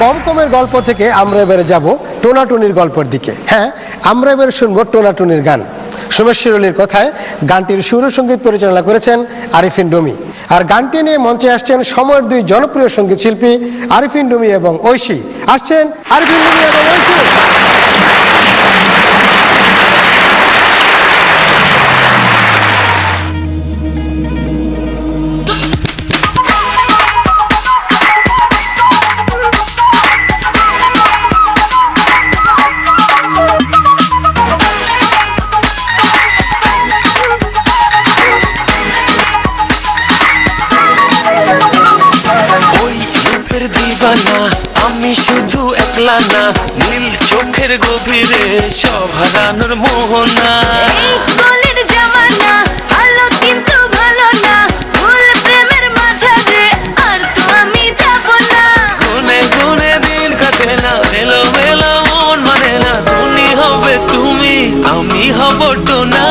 পমকমের গল্প থেকে আমরা এবারে যাব টোনাটুনির গল্পের দিকে। হ্যাঁ, আমরা এবারে শুনবো টোনাটুনির গান। সোমেশ্বর অলির কথায় গানটির সুর সঙ্গীত পরিচালনা করেছেন আরিফিন রুমি। আর গানটি নিয়ে মঞ্চে আসছেন সময়ের দুই জনপ্রিয় সঙ্গীত শিল্পী আরিফিন রুমি এবং ঐশী। আসছেন আরিফিন রুমি এবং ঐশী। আমি শুধু একলা না, নীল চোখের গভীরে সব হারানোর মোহনা। কলির জামানা ভালো কিন্তু ভালো না, ভুল প্রেমের মাঝারে আর তো আমি যাব না। গুনে গুনে দিন কাটে না, এলো মেলা মন মানে না। তুমি হবে তুমি, আমি হব টোনা।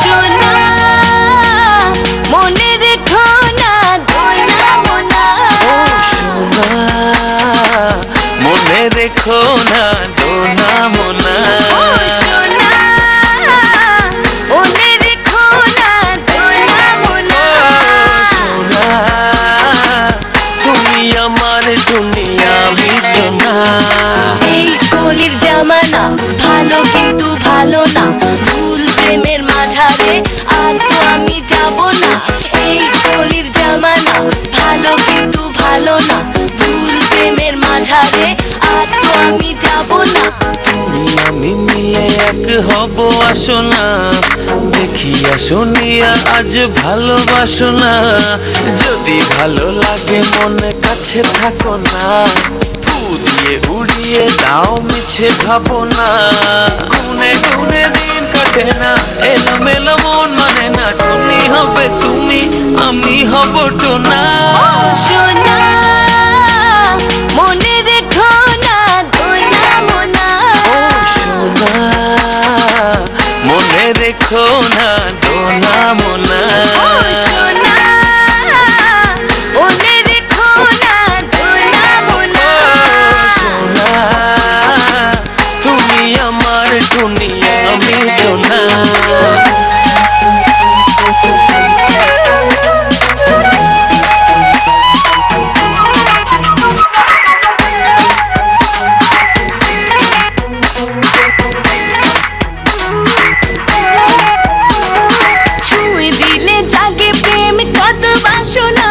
সোনা মনে রেখো না, দোনা মোনা। ও সোনা মনে রেখো না, দোনা মোনা। সোনা মনে রেখো না, দোনা মোনা। সোনা তুমি আমার দুনিয়া, আমি টোনা। এই কলির জামানা ভালো কিন্তু ভালো না, ভুল প্রেমের মাঝারে আর তো আমি যাব না। এই কলির জামানা ভালো কিন্তু ভালো না, ভুল প্রেমের মাঝারে আর তো আমি যাব না। তুমি আমি মিলে এক হব, আসো না দেখিয়া শুনিয়া আজ ভালোবাসো না। যদি ভালো লাগে মনে কাছে থাকো না, ফু দিয়ে উড়িয়ে দাও মিছে ভাবো না। গুনে গুনে দিন কাটে না, এলো মেলো মন মানে না। তুমি হবে তুমি, আমি হব টোনা। সোনা মনে রেখো না, দোনা মোনা। ও সোনা মনে রেখো না, দোনা মোনা। সোনা মনে রেখো না, দোনা মোনা। সোনা তুমি আমার দুনিয়া, আমি টোনা। ছুঁয়ে দিলে জাগে প্রেম কত বাসনা,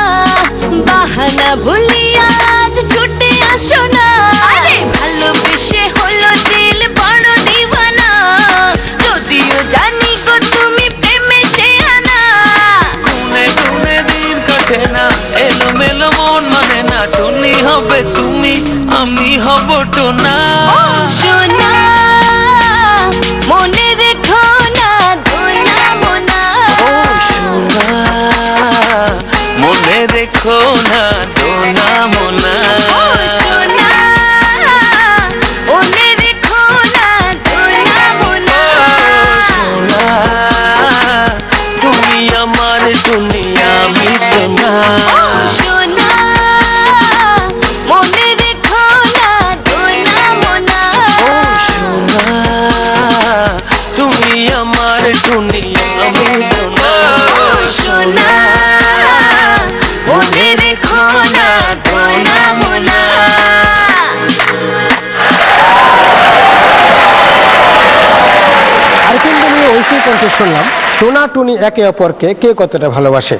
বাহানা ভুলিয়া আজ ছুটে আসো না। আরে ভালোবেসে হলো দিল বড় দিওয়ানা, যদিও জানি গো তুমি প্রেমে চেয়ানা। গুনে গুনে দিন কাটে না, এলো মেলো মন মানে না। তুমি হবে তুমি, আমি হব টোনা। সোনা মনে রেখো না, দোনা মোনা। ও সোনা মনে রেখো না, দোনা মোনা। সোনা মনে রেখো না, দোনা মোনা। সোনা তুমি আমার দুনিয়া, আমি টোনা। সোনা মনে রেখো না, দোনা মোনা। ও সোনা তুমি আমার দুনিয়া, আমি টোনা। সোনা মনে রেখো না, দোনা মোনা। আরিফিন রুমি ঐশীর কণ্ঠে শুনলাম টোনাটুনি একে অপরকে কে কতটা ভালোবাসে।